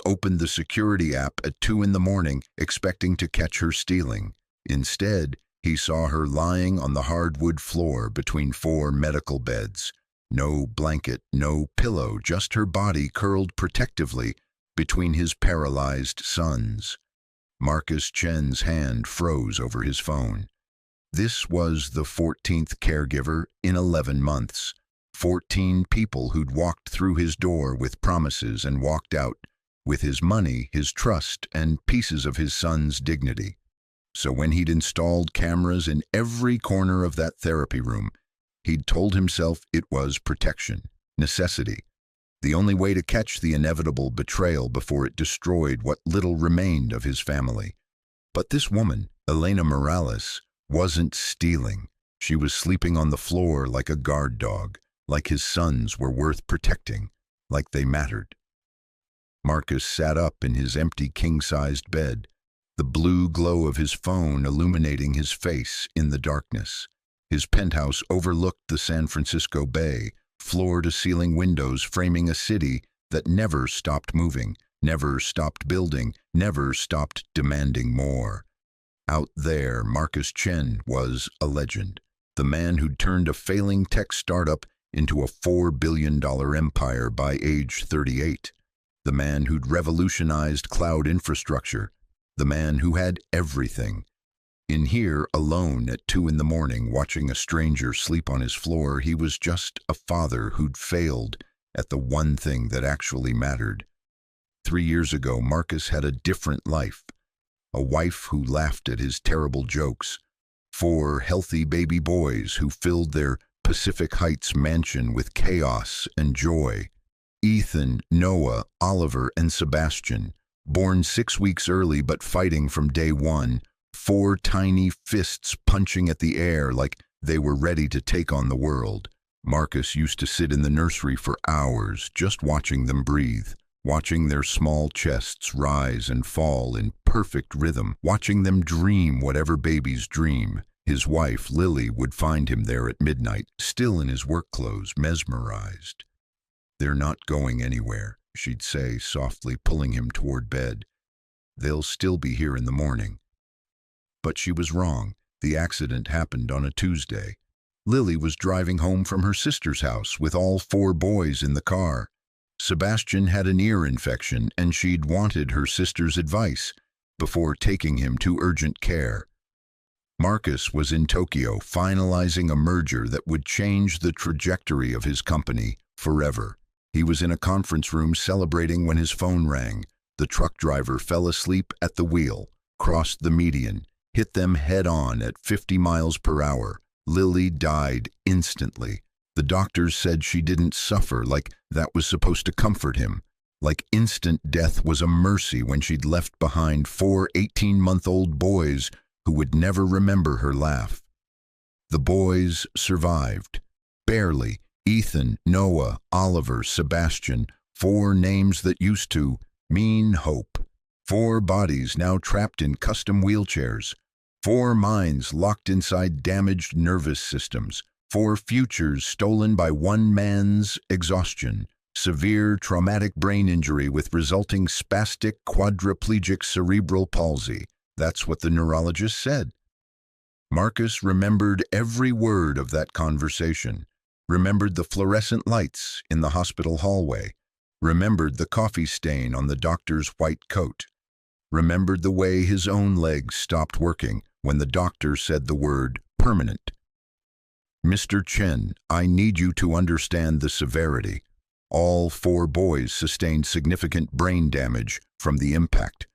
opened the security app at 2 in the morning, expecting to catch her stealing. Instead, he saw her lying on the hardwood floor between 4 medical beds. No blanket, no pillow, just her body curled protectively between his paralyzed sons. Marcus Chen's hand froze over his phone. This was the 14th caregiver in 11 months. 14 people who'd walked through his door with promises and walked out with his money, his trust, and pieces of his son's dignity. So when he'd installed cameras in every corner of that therapy room, he'd told himself it was protection, necessity, the only way to catch the inevitable betrayal before it destroyed what little remained of his family. But this woman, Elena Morales, wasn't stealing. She was sleeping on the floor like a guard dog, like his sons were worth protecting, like they mattered. Marcus sat up in his empty king-sized bed, the blue glow of his phone illuminating his face in the darkness. His penthouse overlooked the San Francisco Bay, floor-to-ceiling windows framing a city that never stopped moving, never stopped building, never stopped demanding more. Out there, Marcus Chen was a legend, the man who'd turned a failing tech startup into a $4 billion empire by age 38, the man who'd revolutionized cloud infrastructure, the man who had everything. In here, alone at 2 in the morning, watching a stranger sleep on his floor, he was just a father who'd failed at the one thing that actually mattered. 3 years ago, Marcus had a different life. A wife who laughed at his terrible jokes, 4 healthy baby boys who filled their Pacific Heights mansion with chaos and joy. Ethan, Noah, Oliver, and Sebastian, born 6 weeks early but fighting from day one, 4 tiny fists punching at the air like they were ready to take on the world. Marcus used to sit in the nursery for hours just watching them breathe, watching their small chests rise and fall in perfect rhythm, watching them dream whatever babies dream. His wife, Lily, would find him there at midnight, still in his work clothes, mesmerized. "They're not going anywhere," she'd say, softly pulling him toward bed. "They'll still be here in the morning." But she was wrong. The accident happened on a Tuesday. Lily was driving home from her sister's house with all 4 boys in the car. Sebastian had an ear infection, and she'd wanted her sister's advice before taking him to urgent care. Marcus was in Tokyo, finalizing a merger that would change the trajectory of his company forever. He was in a conference room celebrating when his phone rang. The truck driver fell asleep at the wheel, crossed the median, hit them head-on at 50 miles per hour. Lily died instantly. The doctors said she didn't suffer, like that was supposed to comfort him. Like instant death was a mercy when she'd left behind 4 18-month-old boys who would never remember her laugh. The boys survived. Barely. Ethan, Noah, Oliver, Sebastian, 4 names that used to mean hope. 4 bodies now trapped in custom wheelchairs. 4 minds locked inside damaged nervous systems. 4 futures stolen by one man's exhaustion. Severe traumatic brain injury with resulting spastic quadriplegic cerebral palsy. That's what the neurologist said. Marcus remembered every word of that conversation, remembered the fluorescent lights in the hospital hallway, remembered the coffee stain on the doctor's white coat, remembered the way his own legs stopped working when the doctor said the word permanent. "Mr. Chen, I need you to understand the severity. All 4 boys sustained significant brain damage from the impact.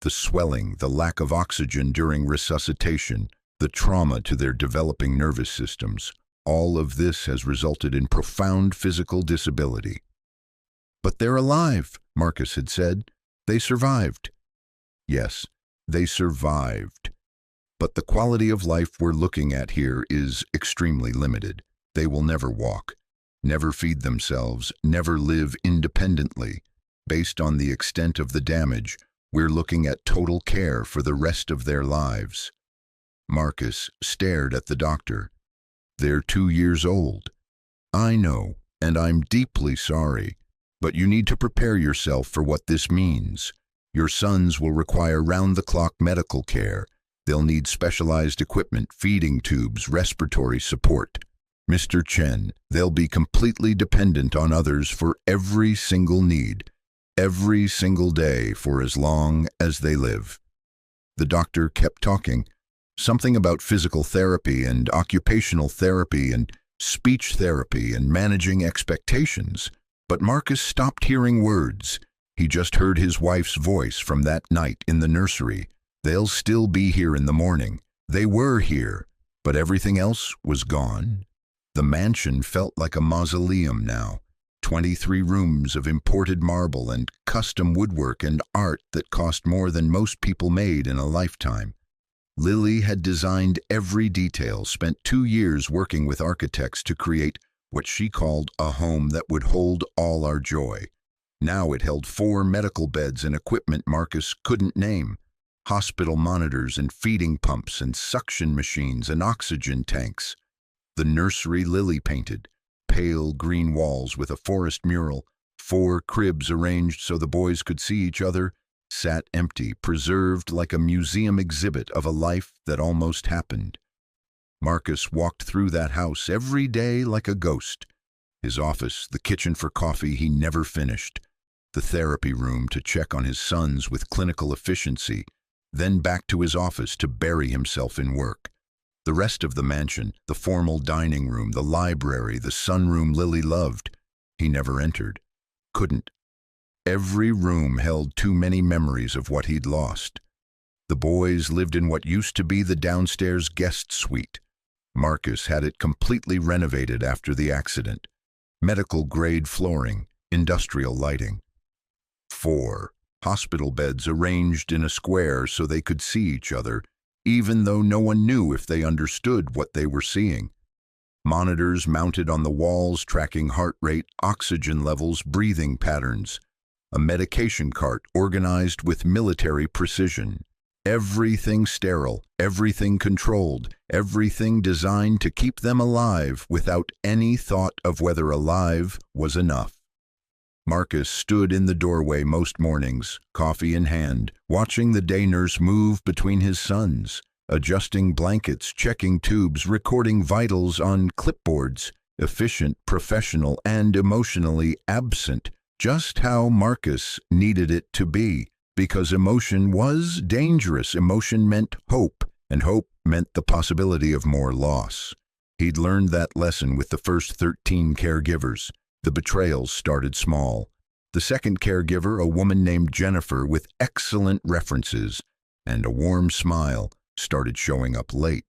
The swelling, the lack of oxygen during resuscitation, the trauma to their developing nervous systems, all of this has resulted in profound physical disability." "But they're alive," Marcus had said. "They survived." Yes, they survived. But the quality of life we're looking at here is extremely limited. They will never walk, never feed themselves, never live independently. Based on the extent of the damage, we're looking at total care for the rest of their lives. Marcus stared at the doctor. "They're 2 years old." "I know, and I'm deeply sorry." But you need to prepare yourself for what this means. Your sons will require round-the-clock medical care. They'll need specialized equipment, feeding tubes, respiratory support. Mr. Chen, they'll be completely dependent on others for every single need, every single day for as long as they live. The doctor kept talking, something about physical therapy and occupational therapy and speech therapy and managing expectations. But Marcus stopped hearing words. He just heard his wife's voice from that night in the nursery. They'll still be here in the morning. They were here, but everything else was gone. The mansion felt like a mausoleum now. 23 rooms of imported marble and custom woodwork and art that cost more than most people made in a lifetime. Lily had designed every detail, spent 2 years working with architects to create what she called a home that would hold all our joy. Now it held 4 medical beds and equipment Marcus couldn't name, hospital monitors and feeding pumps and suction machines and oxygen tanks. The nursery Lily painted, pale green walls with a forest mural, 4 cribs arranged so the boys could see each other, sat empty, preserved like a museum exhibit of a life that almost happened. Marcus walked through that house every day like a ghost. His office, the kitchen for coffee he never finished, the therapy room to check on his sons with clinical efficiency, then back to his office to bury himself in work. The rest of the mansion, the formal dining room, the library, the sunroom Lily loved, he never entered. Couldn't. Every room held too many memories of what he'd lost. The boys lived in what used to be the downstairs guest suite. Marcus had it completely renovated after the accident. Medical-grade flooring, industrial lighting. 4 hospital beds arranged in a square so they could see each other, even though no one knew if they understood what they were seeing. Monitors mounted on the walls tracking heart rate, oxygen levels, breathing patterns. A medication cart organized with military precision. Everything sterile, everything controlled, everything designed to keep them alive without any thought of whether alive was enough. Marcus stood in the doorway most mornings, coffee in hand, watching the day nurse move between his sons, adjusting blankets, checking tubes, recording vitals on clipboards, efficient, professional, and emotionally absent, just how Marcus needed it to be, because emotion was dangerous. Emotion meant hope, and hope meant the possibility of more loss. He'd learned that lesson with the first 13 caregivers. The betrayals started small. The second caregiver, a woman named Jennifer with excellent references and a warm smile, started showing up late.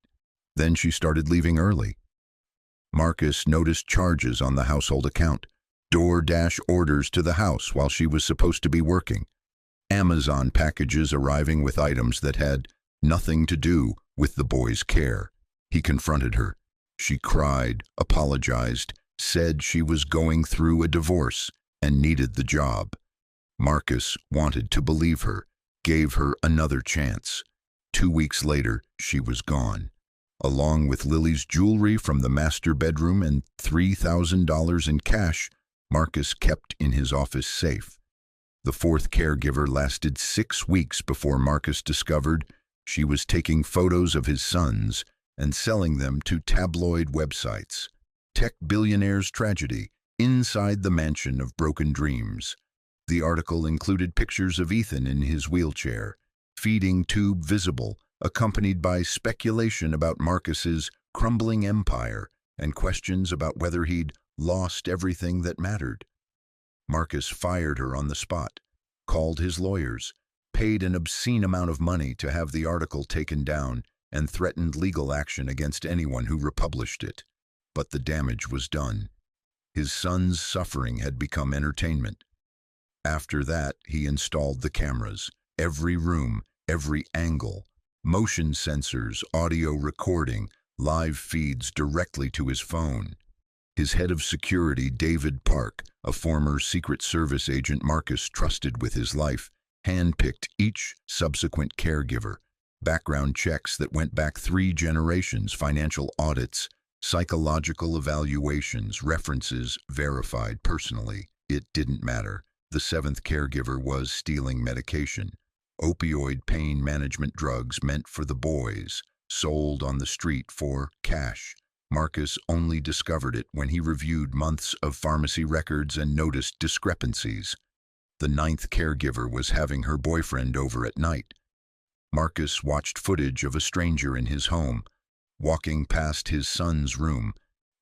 Then she started leaving early. Marcus noticed charges on the household account, DoorDash orders to the house while she was supposed to be working, Amazon packages arriving with items that had nothing to do with the boys' care. He confronted her. She cried, apologized, said she was going through a divorce and needed the job. Marcus wanted to believe her, gave her another chance. 2 weeks later, she was gone, along with Lily's jewelry from the master bedroom and $3,000 in cash Marcus kept in his office safe. The 4th caregiver lasted 6 weeks before Marcus discovered she was taking photos of his sons and selling them to tabloid websites. Tech Billionaire's Tragedy, Inside the Mansion of Broken Dreams. The article included pictures of Ethan in his wheelchair, feeding tube visible, accompanied by speculation about Marcus's crumbling empire and questions about whether he'd lost everything that mattered. Marcus fired her on the spot, called his lawyers, paid an obscene amount of money to have the article taken down, and threatened legal action against anyone who republished it. But the damage was done. His son's suffering had become entertainment. After that, he installed the cameras, every room, every angle, motion sensors, audio recording, live feeds directly to his phone. His head of security, David Park, a former Secret Service agent Marcus trusted with his life, handpicked each subsequent caregiver, background checks that went back 3 generations, financial audits, psychological evaluations, references verified personally. It didn't matter. The seventh caregiver was stealing medication. Opioid pain management drugs meant for the boys, sold on the street for cash. Marcus only discovered it when he reviewed months of pharmacy records and noticed discrepancies. The ninth caregiver was having her boyfriend over at night. Marcus watched footage of a stranger in his home, walking past his son's room,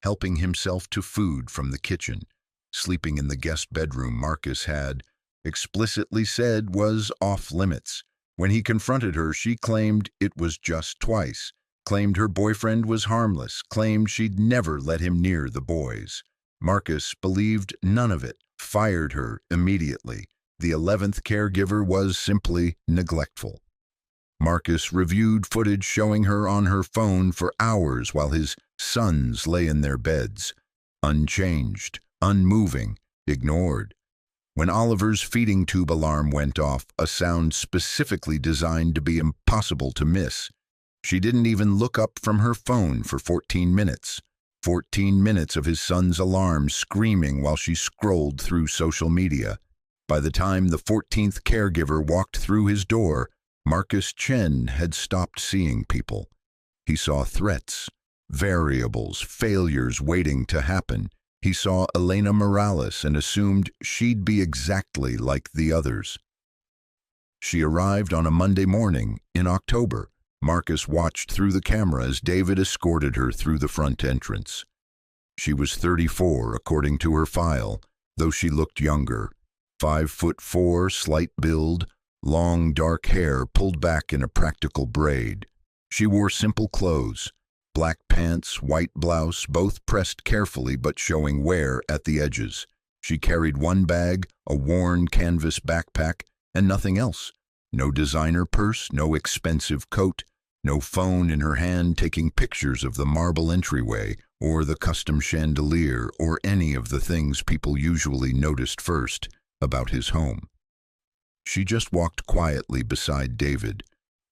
helping himself to food from the kitchen, sleeping in the guest bedroom Marcus had explicitly said was off limits. When he confronted her, she claimed it was just twice, claimed her boyfriend was harmless, claimed she'd never let him near the boys. Marcus believed none of it, fired her immediately. The 11th caregiver was simply neglectful. Marcus reviewed footage showing her on her phone for hours while his sons lay in their beds, unchanged, unmoving, ignored. When Oliver's feeding tube alarm went off, a sound specifically designed to be impossible to miss, she didn't even look up from her phone for 14 minutes. 14 minutes of his son's alarm screaming while she scrolled through social media. By the time the 14th caregiver walked through his door, Marcus Chen had stopped seeing people. He saw threats, variables, failures waiting to happen. He saw Elena Morales and assumed she'd be exactly like the others. She arrived on a Monday morning in October. Marcus watched through the camera as David escorted her through the front entrance. She was 34, according to her file, though she looked younger. 5'4", slight build, long dark hair pulled back in a practical braid. She wore simple clothes, black pants, white blouse, both pressed carefully but showing wear at the edges. She carried one bag, a worn canvas backpack, and nothing else. No designer purse, no expensive coat, no phone in her hand taking pictures of the marble entryway or the custom chandelier or any of the things people usually noticed first about his home. She just walked quietly beside David,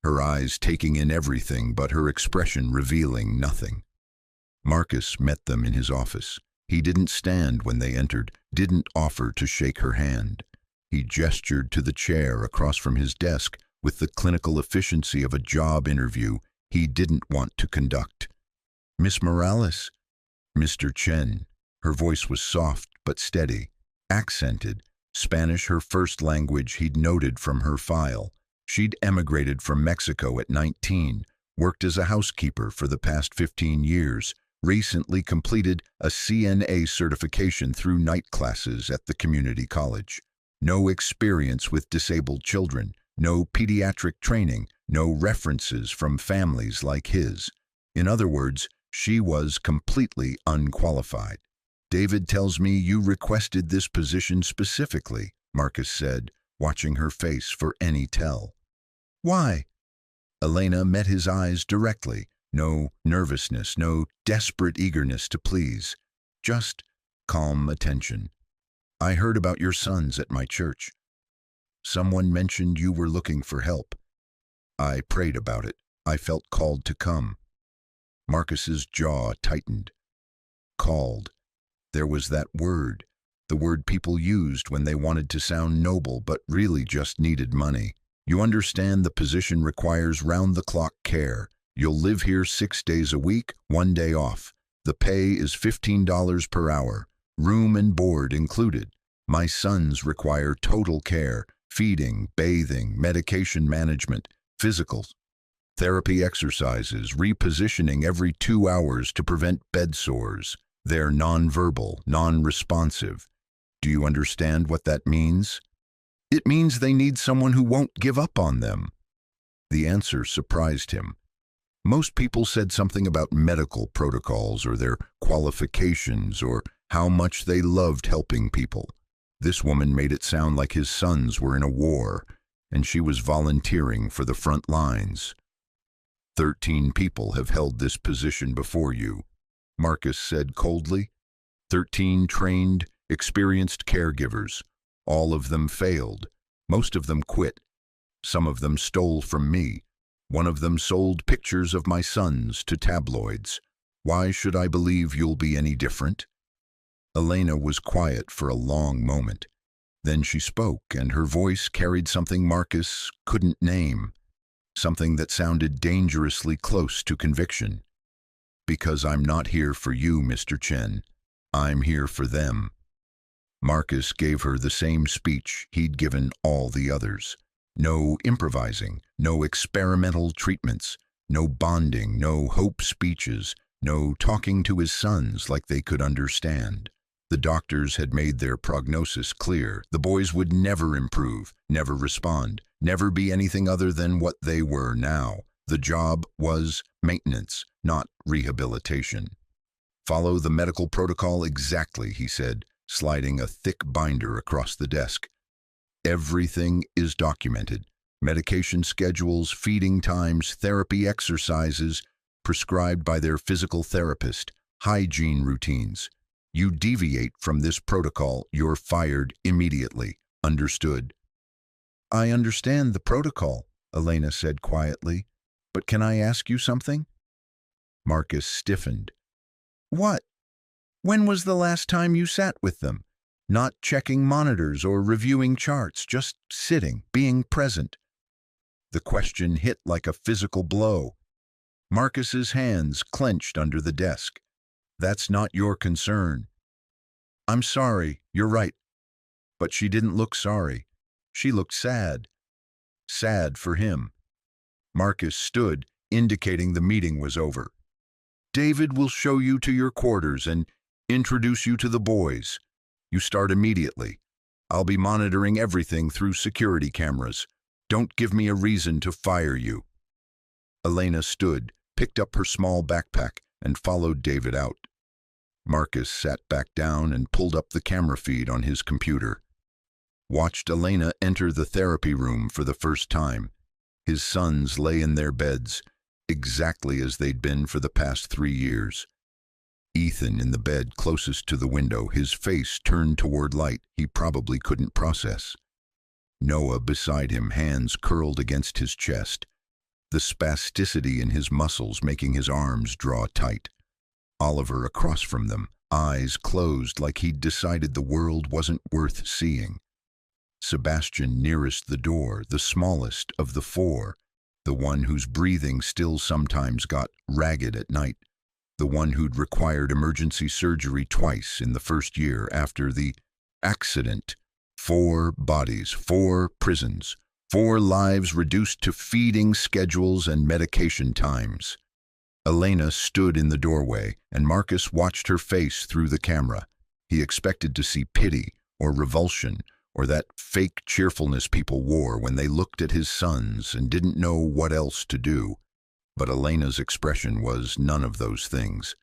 her eyes taking in everything but her expression revealing nothing. Marcus met them in his office. He didn't stand when they entered, didn't offer to shake her hand. He gestured to the chair across from his desk with the clinical efficiency of a job interview he didn't want to conduct. "Miss Morales?" "Mr. Chen." Her voice was soft but steady, accented, Spanish her first language he'd noted from her file. She'd emigrated from Mexico at 19, worked as a housekeeper for the past 15 years, recently completed a CNA certification through night classes at the community college. No experience with disabled children, no pediatric training, no references from families like his. In other words, she was completely unqualified. "David tells me you requested this position specifically," Marcus said, watching her face for any tell. "Why?" Elena met his eyes directly. No nervousness, no desperate eagerness to please. Just calm attention. "I heard about your sons at my church. Someone mentioned you were looking for help. I prayed about it. I felt called to come." Marcus's jaw tightened. Called. There was that word, the word people used when they wanted to sound noble but really just needed money. "You understand the position requires round-the-clock care. You'll live here 6 days a week, 1 day off. The pay is $15 per hour, room and board included. My sons require total care, feeding, bathing, medication management, physicals, therapy exercises, repositioning every 2 hours to prevent bed sores. They're nonverbal, non-responsive. Do you understand what that means?" "It means they need someone who won't give up on them." The answer surprised him. Most people said something about medical protocols or their qualifications or how much they loved helping people. This woman made it sound like his sons were in a war, and she was volunteering for the front lines. 13 people have held this position before you," Marcus said coldly. 13 trained, experienced caregivers. All of them failed. Most of them quit. Some of them stole from me. One of them sold pictures of my sons to tabloids. Why should I believe you'll be any different?" Elena was quiet for a long moment. Then she spoke, and her voice carried something Marcus couldn't name, something that sounded dangerously close to conviction. "Because I'm not here for you, Mr. Chen. I'm here for them." Marcus gave her the same speech he'd given all the others. No improvising, no experimental treatments, no bonding, no hope speeches, no talking to his sons like they could understand. The doctors had made their prognosis clear. The boys would never improve, never respond, never be anything other than what they were now. The job was maintenance, not rehabilitation. "Follow the medical protocol exactly," he said, sliding a thick binder across the desk. "Everything is documented. Medication schedules, feeding times, therapy exercises, prescribed by their physical therapist, hygiene routines. You deviate from this protocol, you're fired immediately. Understood?" "I understand the protocol," Elena said quietly. "But can I ask you something?" Marcus stiffened. "What? When was the last time you sat with them? Not checking monitors or reviewing charts, just sitting, being present." The question hit like a physical blow. Marcus's hands clenched under the desk. "That's not your concern." "I'm sorry, you're right." But she didn't look sorry. She looked sad. Sad for him. Marcus stood, indicating the meeting was over. "David will show you to your quarters and introduce you to the boys. You start immediately. I'll be monitoring everything through security cameras. Don't give me a reason to fire you." Elena stood, picked up her small backpack, and followed David out. Marcus sat back down and pulled up the camera feed on his computer. Watched Elena enter the therapy room for the first time. His sons lay in their beds, exactly as they'd been for the past 3 years. Ethan in the bed closest to the window, his face turned toward light he probably couldn't process. Noah beside him, hands curled against his chest, the spasticity in his muscles making his arms draw tight. Oliver across from them, eyes closed like he'd decided the world wasn't worth seeing. Sebastian nearest the door, the smallest of the 4, the one whose breathing still sometimes got ragged at night, the one who'd required emergency surgery twice in the first year after the accident. 4 bodies, 4 prisons, 4 lives reduced to feeding schedules and medication times. Elena stood in the doorway, and Marcus watched her face through the camera. He expected to see pity or revulsion or that fake cheerfulness people wore when they looked at his sons and didn't know what else to do. But Elena's expression was none of those things.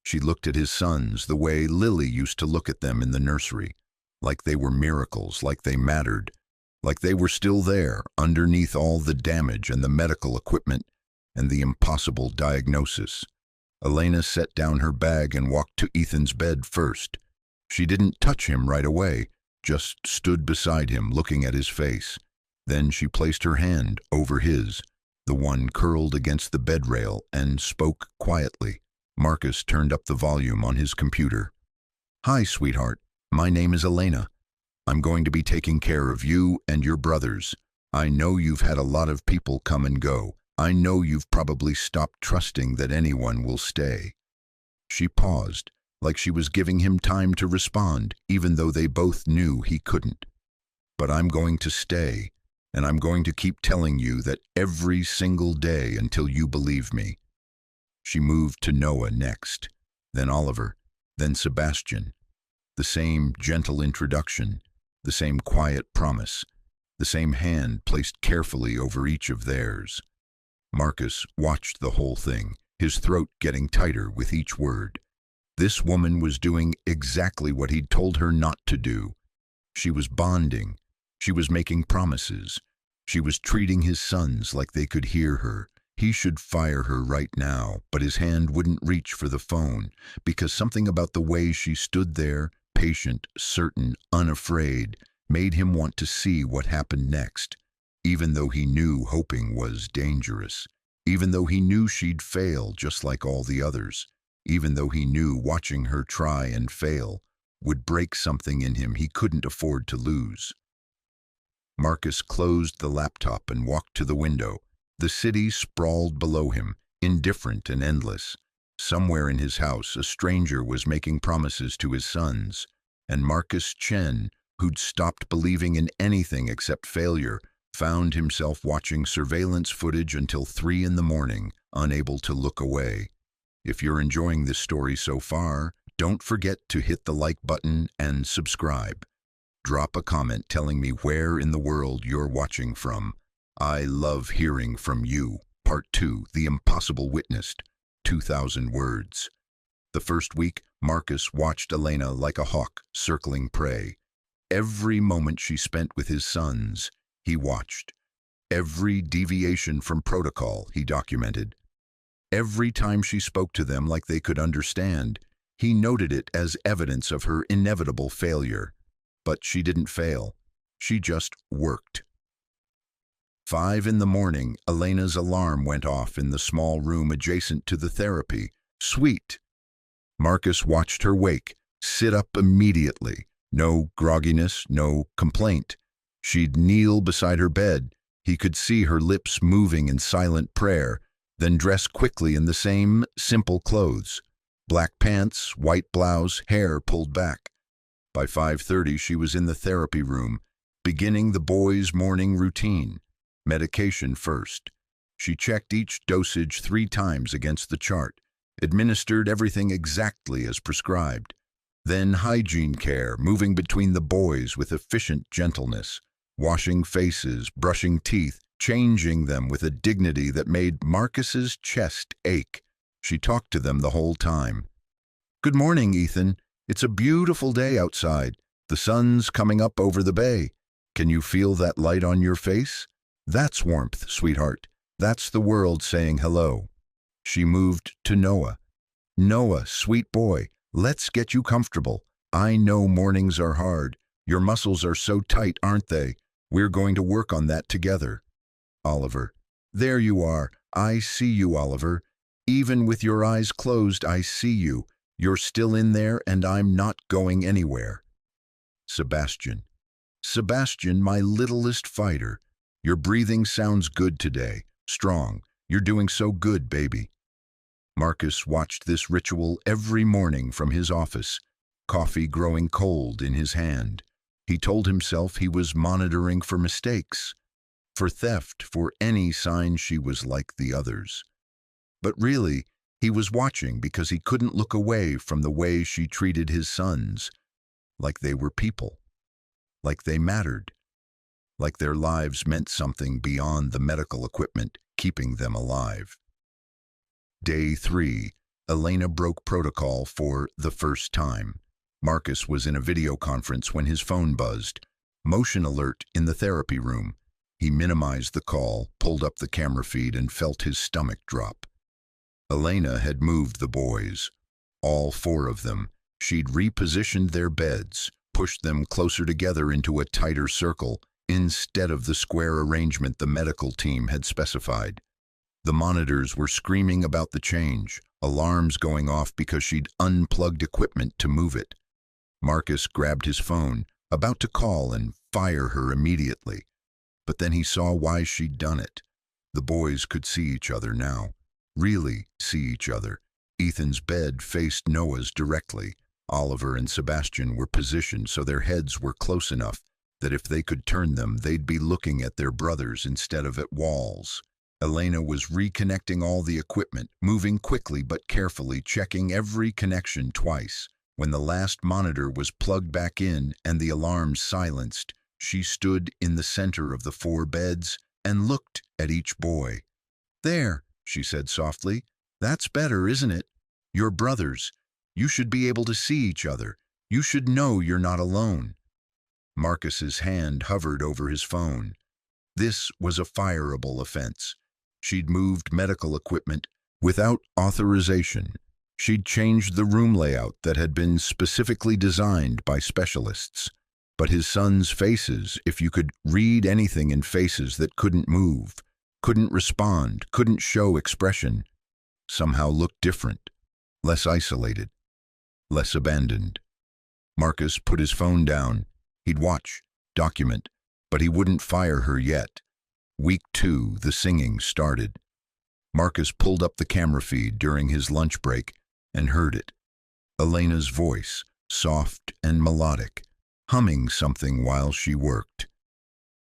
She looked at his sons the way Lily used to look at them in the nursery, like they were miracles, like they mattered, like they were still there underneath all the damage and the medical equipment and the impossible diagnosis. Elena set down her bag and walked to Ethan's bed first. She didn't touch him right away, just stood beside him looking at his face. Then she placed her hand over his, the one curled against the bed rail, and spoke quietly. Marcus turned up the volume on his computer. "Hi, sweetheart. My name is Elena. I'm going to be taking care of you and your brothers. I know you've had a lot of people come and go. I know you've probably stopped trusting that anyone will stay." She paused, like she was giving him time to respond, even though they both knew he couldn't. "But I'm going to stay, and I'm going to keep telling you that every single day until you believe me." She moved to Noah next, then Oliver, then Sebastian. The same gentle introduction, the same quiet promise, the same hand placed carefully over each of theirs. Marcus watched the whole thing, his throat getting tighter with each word. This woman was doing exactly what he'd told her not to do. She was bonding. She was making promises. She was treating his sons like they could hear her. He should fire her right now, but his hand wouldn't reach for the phone, because something about the way she stood there, patient, certain, unafraid, made him want to see what happened next, even though he knew hoping was dangerous, even though he knew she'd fail just like all the others, even though he knew watching her try and fail would break something in him he couldn't afford to lose. Marcus closed the laptop and walked to the window. The city sprawled below him, indifferent and endless. Somewhere in his house, a stranger was making promises to his sons, and Marcus Chen, who'd stopped believing in anything except failure, found himself watching surveillance footage until 3 in the morning, unable to look away. If you're enjoying this story so far, don't forget to hit the like button and subscribe. Drop a comment telling me where in the world you're watching from. I love hearing from you. Part 2, The Impossible Witnessed, 2,000 words. The first week, Marcus watched Elena like a hawk circling prey. Every moment she spent with his sons, he watched. Every deviation from protocol, he documented. Every time she spoke to them like they could understand, he noted it as evidence of her inevitable failure. But she didn't fail. She just worked. 5 in the morning, Elena's alarm went off in the small room adjacent to the therapy suite. Marcus watched her wake, sit up immediately. No grogginess, no complaint. She'd kneel beside her bed. He could see her lips moving in silent prayer, then dress quickly in the same simple clothes. Black pants, white blouse, hair pulled back. By 5:30, she was in the therapy room, beginning the boys' morning routine. Medication first. She checked each dosage 3 times against the chart, administered everything exactly as prescribed. Then hygiene care, moving between the boys with efficient gentleness, washing faces, brushing teeth, changing them with a dignity that made Marcus's chest ache. She talked to them the whole time. "Good morning, Ethan. It's a beautiful day outside. The sun's coming up over the bay. Can you feel that light on your face? That's warmth, sweetheart. That's the world saying hello." She moved to Noah. "Noah, sweet boy, let's get you comfortable. I know mornings are hard. Your muscles are so tight, aren't they? We're going to work on that together." Oliver. "There you are. I see you, Oliver. Even with your eyes closed, I see you. You're still in there, and I'm not going anywhere." Sebastian. "Sebastian, my littlest fighter. Your breathing sounds good today. Strong. You're doing so good, baby." Marcus watched this ritual every morning from his office, coffee growing cold in his hand. He told himself he was monitoring for mistakes, for theft, for any sign she was like the others. But really, he was watching because he couldn't look away from the way she treated his sons, like they were people, like they mattered, like their lives meant something beyond the medical equipment keeping them alive. Day 3, Elena broke protocol for the first time. Marcus was in a video conference when his phone buzzed. Motion alert in the therapy room. He minimized the call, pulled up the camera feed, and felt his stomach drop. Elena had moved the boys. All 4 of them. She'd repositioned their beds, pushed them closer together into a tighter circle, instead of the square arrangement the medical team had specified. The monitors were screaming about the change, alarms going off because she'd unplugged equipment to move it. Marcus grabbed his phone, about to call and fire her immediately. But then he saw why she'd done it. The boys could see each other now. Really see each other. Ethan's bed faced Noah's directly. Oliver and Sebastian were positioned so their heads were close enough that if they could turn them, they'd be looking at their brothers instead of at walls. Elena was reconnecting all the equipment, moving quickly but carefully, checking every connection twice. When the last monitor was plugged back in and the alarms silenced, she stood in the center of the 4 beds and looked at each boy. "There," she said softly. "That's better, isn't it? You're brothers. You should be able to see each other. You should know you're not alone." Marcus's hand hovered over his phone. This was a fireable offense. She'd moved medical equipment without authorization. She'd changed the room layout that had been specifically designed by specialists. But his sons' faces, if you could read anything in faces that couldn't move, couldn't respond, couldn't show expression, somehow looked different, less isolated, less abandoned. Marcus put his phone down. He'd watch, document, but he wouldn't fire her yet. Week 2, the singing started. Marcus pulled up the camera feed during his lunch break and heard it. Elena's voice, soft and melodic, humming something while she worked.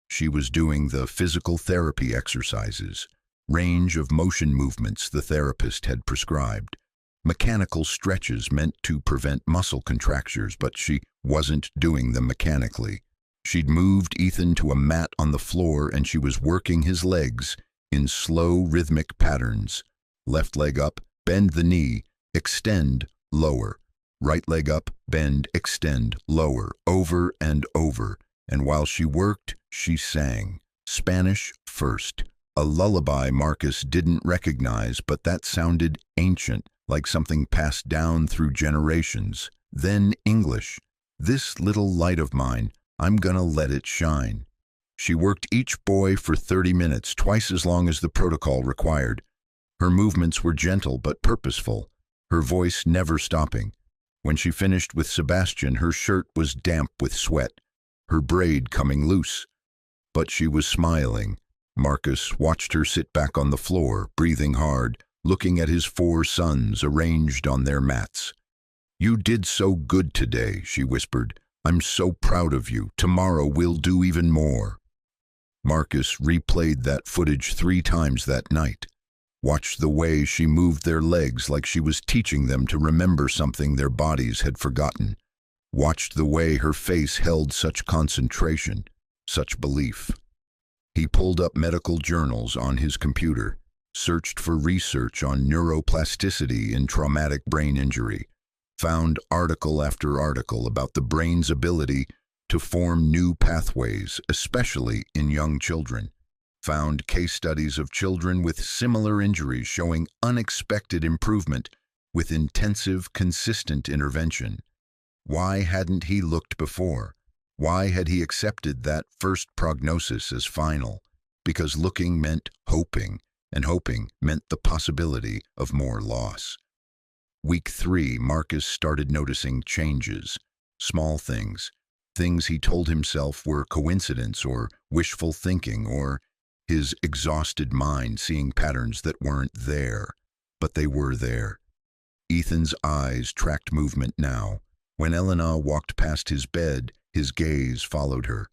She was doing the physical therapy exercises, range of motion movements the therapist had prescribed, mechanical stretches meant to prevent muscle contractures, but she wasn't doing them mechanically. She'd moved Ethan to a mat on the floor and she was working his legs in slow rhythmic patterns. Left leg up, bend the knee, extend, lower. Right leg up, bend, extend, lower, over and over. And while she worked, she sang. Spanish first. A lullaby Marcus didn't recognize, but that sounded ancient, like something passed down through generations. Then English. This little light of mine, I'm gonna let it shine. She worked each boy for 30 minutes, twice as long as the protocol required. Her movements were gentle but purposeful, her voice never stopping. When she finished with Sebastian, her shirt was damp with sweat, her braid coming loose. But she was smiling. Marcus watched her sit back on the floor, breathing hard, looking at his 4 sons arranged on their mats. "You did so good today," she whispered. "I'm so proud of you. Tomorrow we'll do even more." Marcus replayed that footage 3 times that night. Watched the way she moved their legs like she was teaching them to remember something their bodies had forgotten. Watched the way her face held such concentration, such belief. He pulled up medical journals on his computer, searched for research on neuroplasticity in traumatic brain injury, found article after article about the brain's ability to form new pathways, especially in young children. Found case studies of children with similar injuries showing unexpected improvement with intensive, consistent intervention. Why hadn't he looked before? Why had he accepted that first prognosis as final? Because looking meant hoping, and hoping meant the possibility of more loss. Week 3, Marcus started noticing changes, small things, things he told himself were coincidence or wishful thinking or his exhausted mind seeing patterns that weren't there, but they were there. Ethan's eyes tracked movement now. When Elena walked past his bed, his gaze followed her.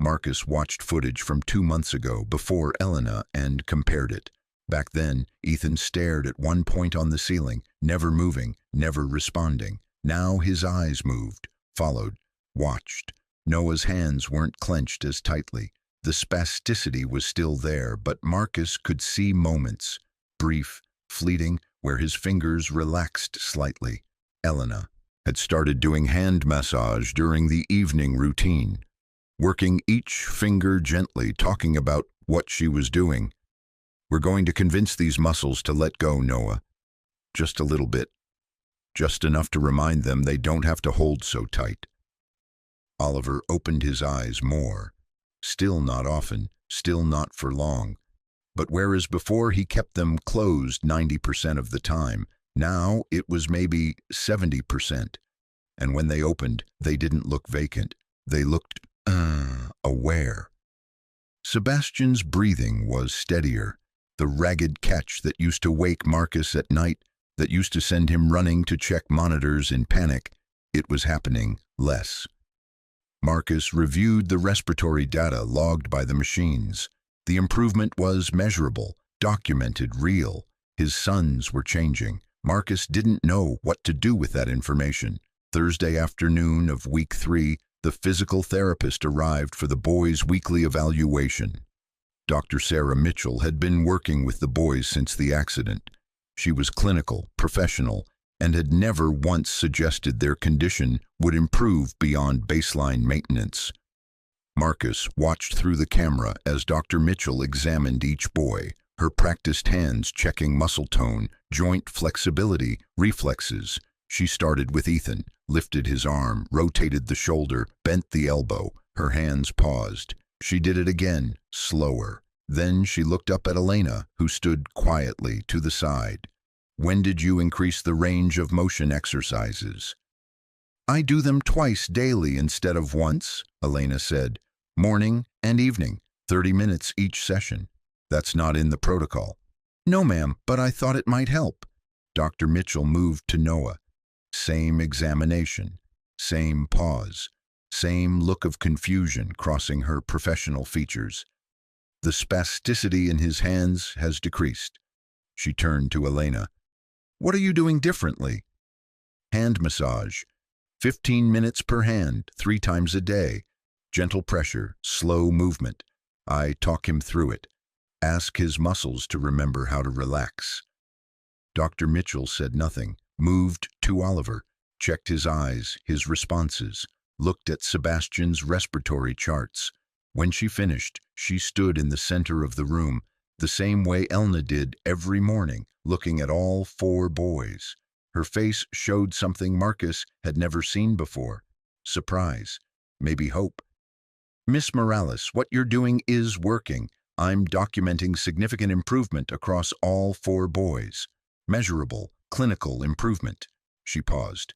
Marcus watched footage from 2 months ago, before Elena, and compared it. Back then, Ethan stared at one point on the ceiling, never moving, never responding. Now his eyes moved, followed, watched. Noah's hands weren't clenched as tightly. The spasticity was still there, but Marcus could see moments, brief, fleeting, where his fingers relaxed slightly. Elena had started doing hand massage during the evening routine, working each finger gently, talking about what she was doing. "We're going to convince these muscles to let go, Noah. Just a little bit. Just enough to remind them they don't have to hold so tight." Oliver opened his eyes more. Still not often, still not for long. But whereas before he kept them closed 90% of the time, now it was maybe 70%. And when they opened, they didn't look vacant. They looked, aware. Sebastian's breathing was steadier. The ragged catch that used to wake Marcus at night, that used to send him running to check monitors in panic, it was happening less. Marcus reviewed the respiratory data logged by the machines. The improvement was measurable, documented, real. His sons were changing. Marcus didn't know what to do with that information. Thursday afternoon of week 3, the physical therapist arrived for the boys' weekly evaluation. Dr. Sarah Mitchell had been working with the boys since the accident. She was clinical, professional, and had never once suggested their condition would improve beyond baseline maintenance. Marcus watched through the camera as Dr. Mitchell examined each boy, her practiced hands checking muscle tone, joint flexibility, reflexes. She started with Ethan, lifted his arm, rotated the shoulder, bent the elbow. Her hands paused. She did it again, slower. Then she looked up at Elena, who stood quietly to the side. "When did you increase the range of motion exercises?" I do them twice daily instead of once, Elena said. Morning and evening, 30 minutes each session. That's not in the protocol. No, ma'am, but I thought it might help. Dr. Mitchell moved to Noah. Same examination, same pause, same look of confusion crossing her professional features. The spasticity in his hands has decreased. She turned to Elena. What are you doing differently? Hand massage. 15 minutes per hand, 3 times a day. Gentle pressure, slow movement. I talk him through it. Ask his muscles to remember how to relax. Dr. Mitchell said nothing, moved to Oliver, checked his eyes, his responses, looked at Sebastian's respiratory charts. When she finished, she stood in the center of the room, the same way Elna did every morning, looking at all 4 boys. Her face showed something Marcus had never seen before. Surprise, maybe hope. Miss Morales, what you're doing is working. I'm documenting significant improvement across all 4 boys. Measurable, clinical improvement. She paused.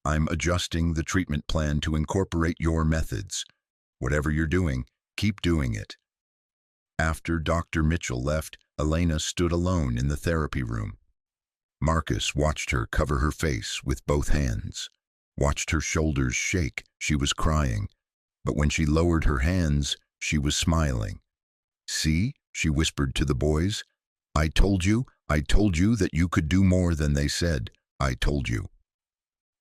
I'm adjusting the treatment plan to incorporate your methods. Whatever you're doing, keep doing it. After Dr. Mitchell left, Elena stood alone in the therapy room. Marcus watched her cover her face with both hands, watched her shoulders shake. She was crying, but when she lowered her hands, she was smiling. See, she whispered to the boys, I told you that you could do more than they said. I told you.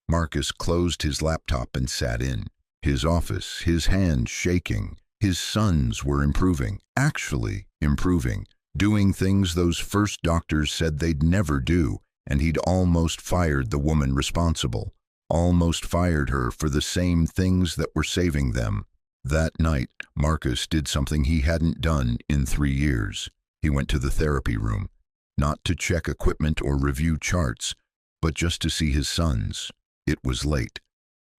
Marcus closed his laptop and sat in his office, his hands shaking. His sons were improving, actually improving, doing things those first doctors said they'd never do, and he'd almost fired the woman responsible, almost fired her for the same things that were saving them. That night, Marcus did something he hadn't done in 3 years. He went to the therapy room, not to check equipment or review charts, but just to see his sons. It was late.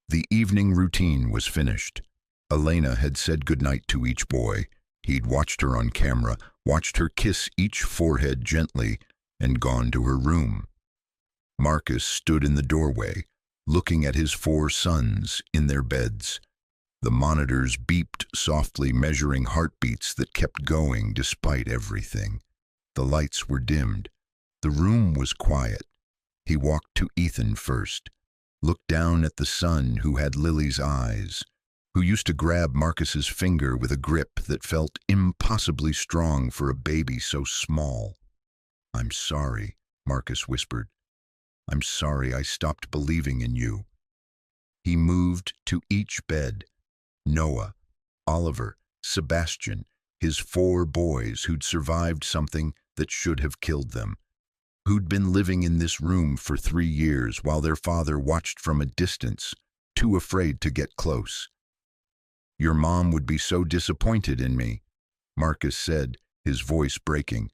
The evening routine was finished. Elena had said goodnight to each boy. He'd watched her on camera, watched her kiss each forehead gently, and gone to her room. Marcus stood in the doorway, looking at his 4 sons in their beds. The monitors beeped softly, measuring heartbeats that kept going despite everything. The lights were dimmed. The room was quiet. He walked to Ethan first, looked down at the son who had Lily's eyes, who used to grab Marcus's finger with a grip that felt impossibly strong for a baby so small. I'm sorry, Marcus whispered. I'm sorry I stopped believing in you. He moved to each bed. Noah, Oliver, Sebastian, his 4 boys who'd survived something that should have killed them, who'd been living in this room for 3 years while their father watched from a distance, too afraid to get close. Your mom would be so disappointed in me, Marcus said, his voice breaking.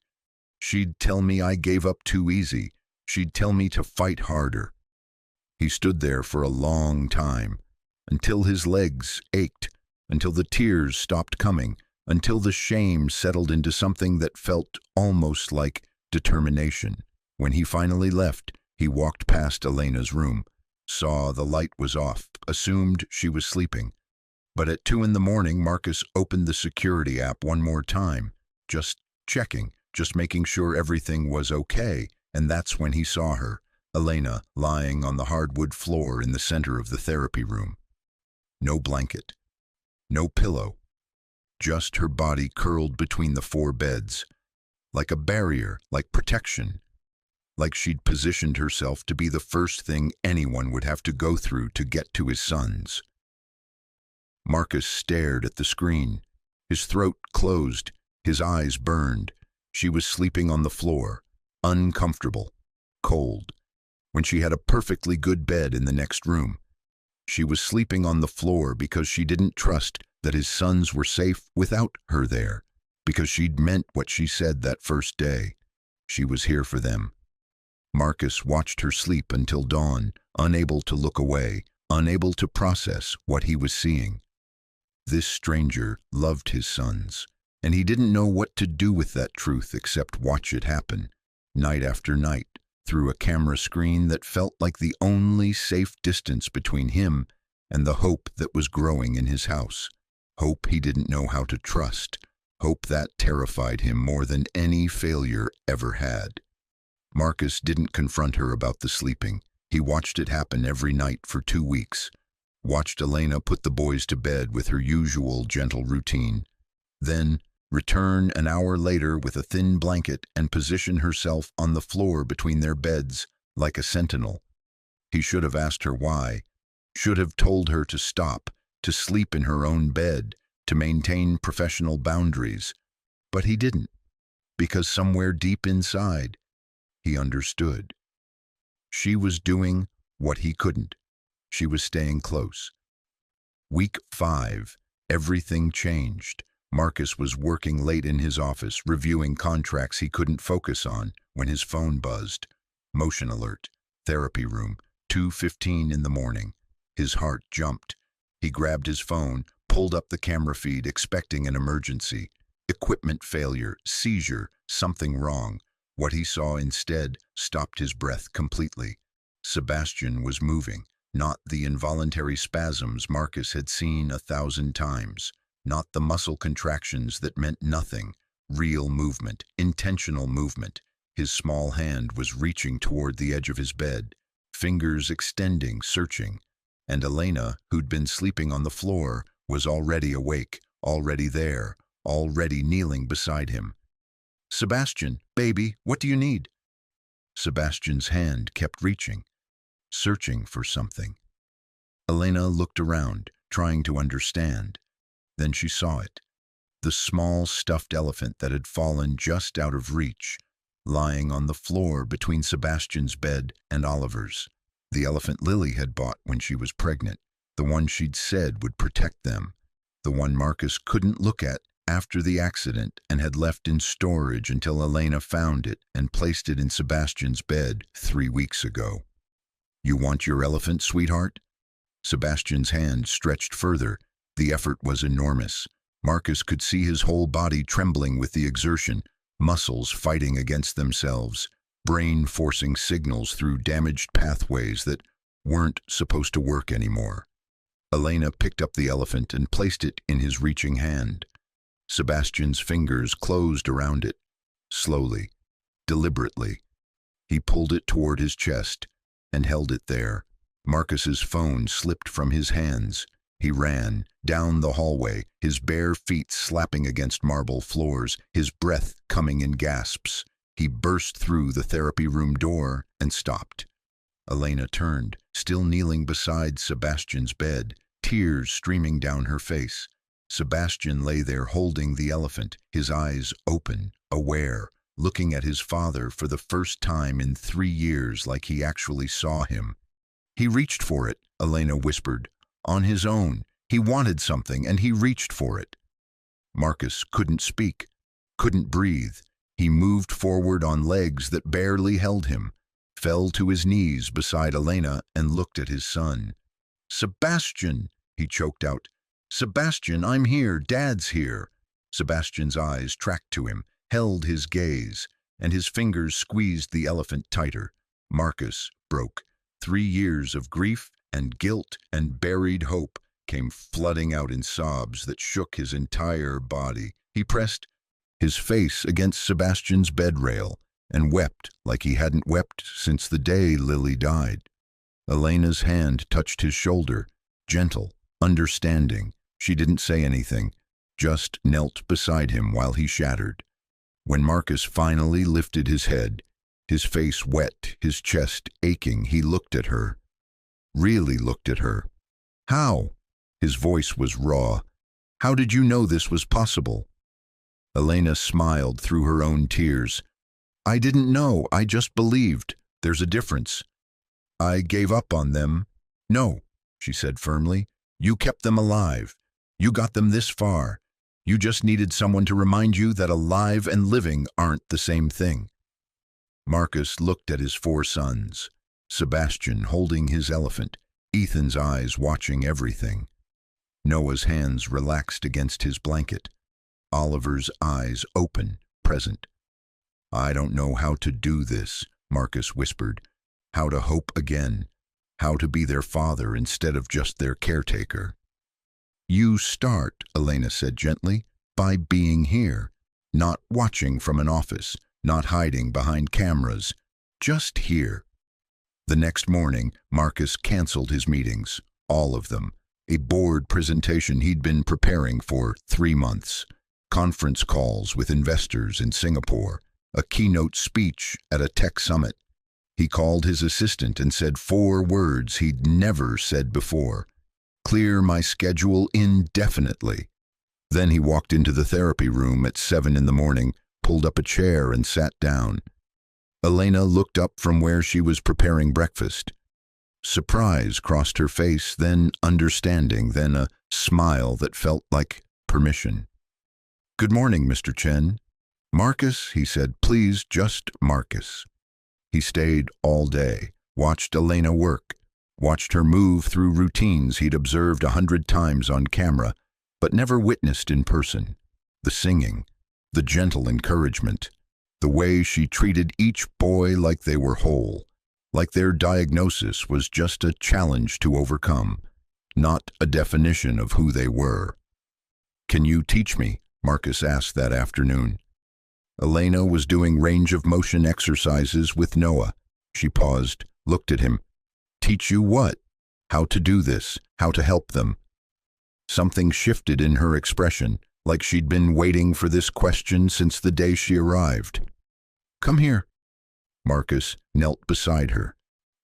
She'd tell me I gave up too easy. She'd tell me to fight harder. He stood there for a long time, until his legs ached, until the tears stopped coming, until the shame settled into something that felt almost like determination. When he finally left, he walked past Elena's room, saw the light was off, assumed she was sleeping. But at 2 in the morning, Marcus opened the security app one more time, just checking, just making sure everything was okay, and that's when he saw her, Elena, lying on the hardwood floor in the center of the therapy room. No blanket, no pillow, just her body curled between the 4 beds, like a barrier, like protection, like she'd positioned herself to be the first thing anyone would have to go through to get to his sons. Marcus stared at the screen. His throat closed, his eyes burned. She was sleeping on the floor, uncomfortable, cold, when she had a perfectly good bed in the next room. She was sleeping on the floor because she didn't trust that his sons were safe without her there, because she'd meant what she said that first day. She was here for them. Marcus watched her sleep until dawn, unable to look away, unable to process what he was seeing. This stranger loved his sons, and he didn't know what to do with that truth except watch it happen, night after night, through a camera screen that felt like the only safe distance between him and the hope that was growing in his house. Hope he didn't know how to trust. Hope that terrified him more than any failure ever had. Marcus didn't confront her about the sleeping. He watched it happen every night for 2 weeks. Watched Elena put the boys to bed with her usual gentle routine. Then return an hour later with a thin blanket and position herself on the floor between their beds like a sentinel. He should have asked her why, should have told her to stop, to sleep in her own bed, to maintain professional boundaries. But he didn't, because somewhere deep inside, he understood. She was doing what he couldn't. She was staying close. Week 5, everything changed. Marcus was working late in his office, reviewing contracts he couldn't focus on, when his phone buzzed. Motion alert. Therapy room. 2:15 in the morning. His heart jumped. He grabbed his phone, pulled up the camera feed, expecting an emergency. Equipment failure, seizure, something wrong. What he saw instead stopped his breath completely. Sebastian was moving, not the involuntary spasms Marcus had seen 1,000 times. Not the muscle contractions that meant nothing. Real movement, intentional movement. His small hand was reaching toward the edge of his bed, fingers extending, searching. And Elena, who'd been sleeping on the floor, was already awake, already there, already kneeling beside him. "Sebastian, baby, what do you need?" Sebastian's hand kept reaching, searching for something. Elena looked around, trying to understand. Then she saw it. The small stuffed elephant that had fallen just out of reach, lying on the floor between Sebastian's bed and Oliver's. The elephant Lily had bought when she was pregnant, the one she'd said would protect them, the one Marcus couldn't look at after the accident and had left in storage until Elena found it and placed it in Sebastian's bed 3 weeks ago. "You want your elephant, sweetheart?" Sebastian's hand stretched further. The effort was enormous. Marcus could see his whole body trembling with the exertion, muscles fighting against themselves, brain forcing signals through damaged pathways that weren't supposed to work anymore. Elena picked up the elephant and placed it in his reaching hand. Sebastian's fingers closed around it, slowly, deliberately. He pulled it toward his chest and held it there. Marcus's phone slipped from his hands. He ran down the hallway, his bare feet slapping against marble floors, his breath coming in gasps. He burst through the therapy room door and stopped. Elena turned, still kneeling beside Sebastian's bed, tears streaming down her face. Sebastian lay there holding the elephant, his eyes open, aware, looking at his father for the first time in 3 years like he actually saw him. "He reached for it," Elena whispered. "On his own. He wanted something, and he reached for it." Marcus couldn't speak, couldn't breathe. He moved forward on legs that barely held him, fell to his knees beside Elena and looked at his son. "Sebastian," he choked out. "Sebastian, I'm here. Dad's here." Sebastian's eyes tracked to him, held his gaze, and his fingers squeezed the elephant tighter. Marcus broke. 3 years of grief and guilt and buried hope came flooding out in sobs that shook his entire body. He pressed his face against Sebastian's bed rail and wept like he hadn't wept since the day Lily died. Elena's hand touched his shoulder, gentle, understanding. She didn't say anything, just knelt beside him while he shattered. When Marcus finally lifted his head, his face wet, his chest aching, he looked at her. Really looked at her. "How?" His voice was raw. "How did you know this was possible?" Elena smiled through her own tears. "I didn't know, I just believed. There's a difference. I gave up on them." "No," she said firmly. "You kept them alive. You got them this far. You just needed someone to remind you that alive and living aren't the same thing." Marcus looked at his 4 sons, Sebastian holding his elephant, Ethan's eyes watching everything. Noah's hands relaxed against his blanket, Oliver's eyes open, present. "I don't know how to do this," Marcus whispered. How to hope again. How to be their father instead of just their caretaker. You start, Elena said gently, by being here. Not watching from an office, not hiding behind cameras. Just here. The next morning, Marcus canceled his meetings. All of them. A board presentation he'd been preparing for 3 months. Conference calls with investors in Singapore. A keynote speech at a tech summit. He called his assistant and said 4 words he'd never said before. Clear my schedule indefinitely. Then he walked into the therapy room at 7 in the morning, pulled up a chair and sat down. Elena looked up from where she was preparing breakfast. Surprise crossed her face, then understanding, then a smile that felt like permission. Good morning, Mr. Chen. Marcus, he said, please, just Marcus. He stayed all day, watched Elena work, watched her move through routines he'd observed 100 times on camera, but never witnessed in person. The singing, the gentle encouragement, the way she treated each boy like they were whole, like their diagnosis was just a challenge to overcome, not a definition of who they were. Can you teach me? Marcus asked that afternoon. Elena was doing range of motion exercises with Noah. She paused, looked at him. Teach you what? How to do this, how to help them. Something shifted in her expression, like she'd been waiting for this question since the day she arrived. Come here. Marcus knelt beside her.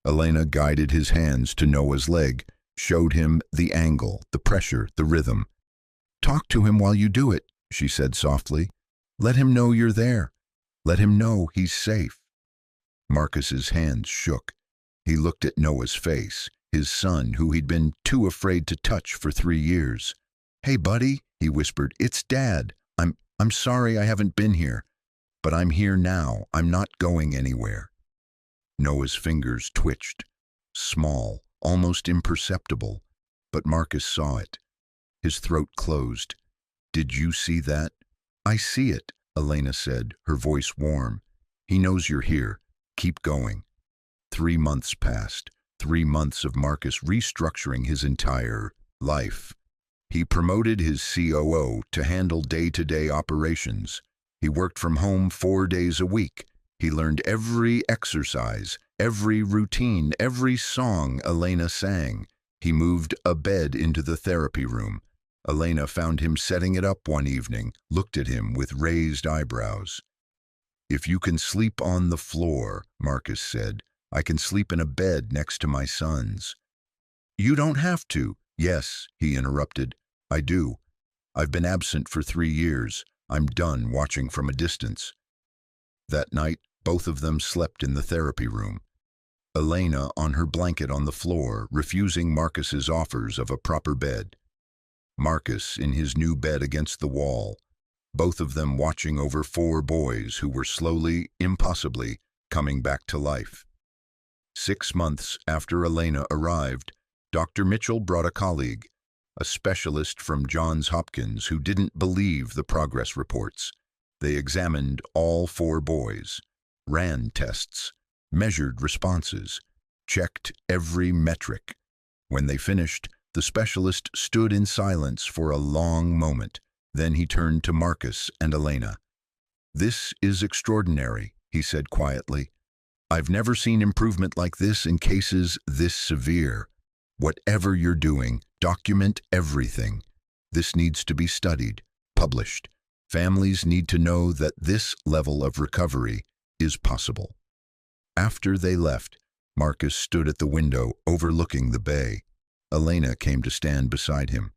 Elena guided his hands to Noah's leg, showed him the angle, the pressure, the rhythm. Talk to him while you do it, she said softly. Let him know you're there. Let him know he's safe. Marcus's hands shook. He looked at Noah's face, his son, who he'd been too afraid to touch for 3 years. Hey, buddy, he whispered, it's Dad. I'm sorry I haven't been here. But I'm here now. I'm not going anywhere. Noah's fingers twitched. Small, almost imperceptible. But Marcus saw it. His throat closed. Did you see that? I see it, Elena said, her voice warm. He knows you're here. Keep going. 3 months passed. 3 months of Marcus restructuring his entire life. He promoted his COO to handle day-to-day operations. He worked from home 4 days a week. He learned every exercise, every routine, every song Elena sang. He moved a bed into the therapy room. Elena found him setting it up one evening, looked at him with raised eyebrows. If you can sleep on the floor, Marcus said, I can sleep in a bed next to my son's. You don't have to. Yes, he interrupted. I do. I've been absent for 3 years. I'm done watching from a distance. That night, both of them slept in the therapy room. Elena on her blanket on the floor, refusing Marcus's offers of a proper bed. Marcus in his new bed against the wall, both of them watching over 4 boys who were slowly, impossibly, coming back to life. 6 months after Elena arrived, Dr. Mitchell brought a colleague, a specialist from Johns Hopkins who didn't believe the progress reports. They examined all 4 boys, ran tests, measured responses, checked every metric. When they finished, the specialist stood in silence for a long moment. Then he turned to Marcus and Elena. This is extraordinary, he said quietly. I've never seen improvement like this in cases this severe. Whatever you're doing, document everything. This needs to be studied, published. Families need to know that this level of recovery is possible. After they left, Marcus stood at the window overlooking the bay. Elena came to stand beside him.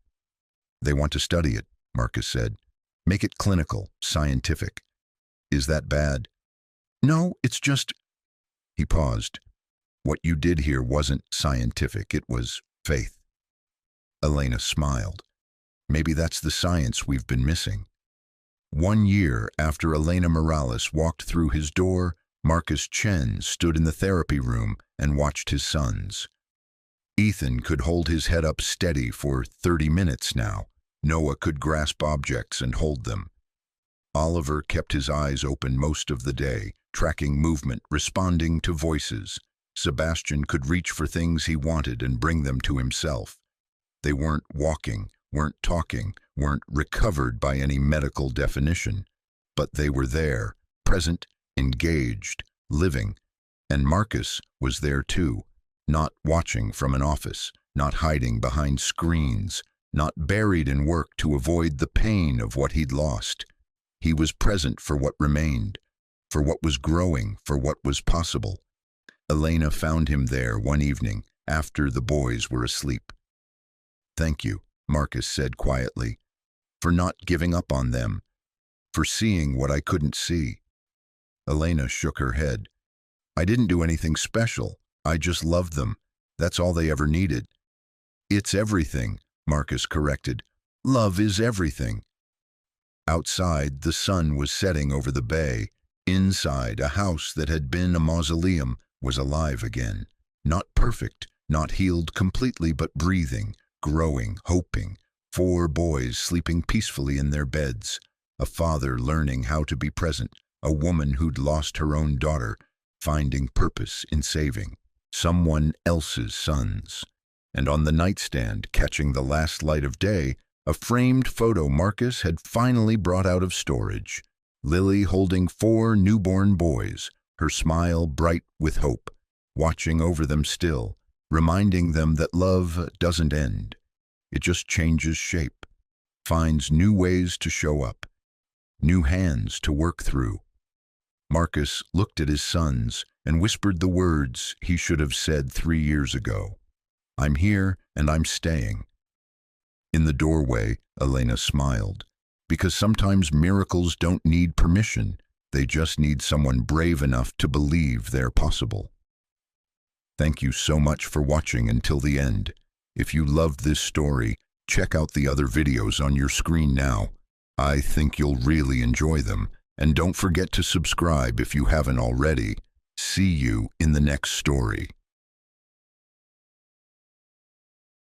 They want to study it, Marcus said. Make it clinical, scientific. Is that bad? No, it's just... He paused. What you did here wasn't scientific, it was faith. Elena smiled. Maybe that's the science we've been missing. 1 year after Elena Morales walked through his door, Marcus Chen stood in the therapy room and watched his sons. Ethan could hold his head up steady for 30 minutes now. Noah could grasp objects and hold them. Oliver kept his eyes open most of the day, tracking movement, responding to voices. Sebastian could reach for things he wanted and bring them to himself. They weren't walking, weren't talking, weren't recovered by any medical definition, but they were there, present, engaged, living. And Marcus was there too, not watching from an office, not hiding behind screens, not buried in work to avoid the pain of what he'd lost. He was present for what remained, for what was growing, for what was possible. Elena found him there one evening, after the boys were asleep. "Thank you," Marcus said quietly, "for not giving up on them, for seeing what I couldn't see." Elena shook her head. "I didn't do anything special. I just loved them. That's all they ever needed." "It's everything," Marcus corrected. "Love is everything." Outside, the sun was setting over the bay. Inside, a house that had been a mausoleum was alive again. Not perfect, not healed completely, but breathing, growing, hoping. 4 boys sleeping peacefully in their beds. A father learning how to be present. A woman who'd lost her own daughter, finding purpose in saving someone else's sons. And on the nightstand, catching the last light of day, a framed photo Marcus had finally brought out of storage. Lily holding 4 newborn boys, her smile bright with hope, watching over them still, reminding them that love doesn't end. It just changes shape, finds new ways to show up, new hands to work through. Marcus looked at his sons and whispered the words he should have said 3 years ago. "I'm here and I'm staying." In the doorway, Elena smiled, because sometimes miracles don't need permission. They just need someone brave enough to believe they're possible. Thank you so much for watching until the end. If you loved this story, check out the other videos on your screen now. I think you'll really enjoy them. And don't forget to subscribe if you haven't already. See you in the next story.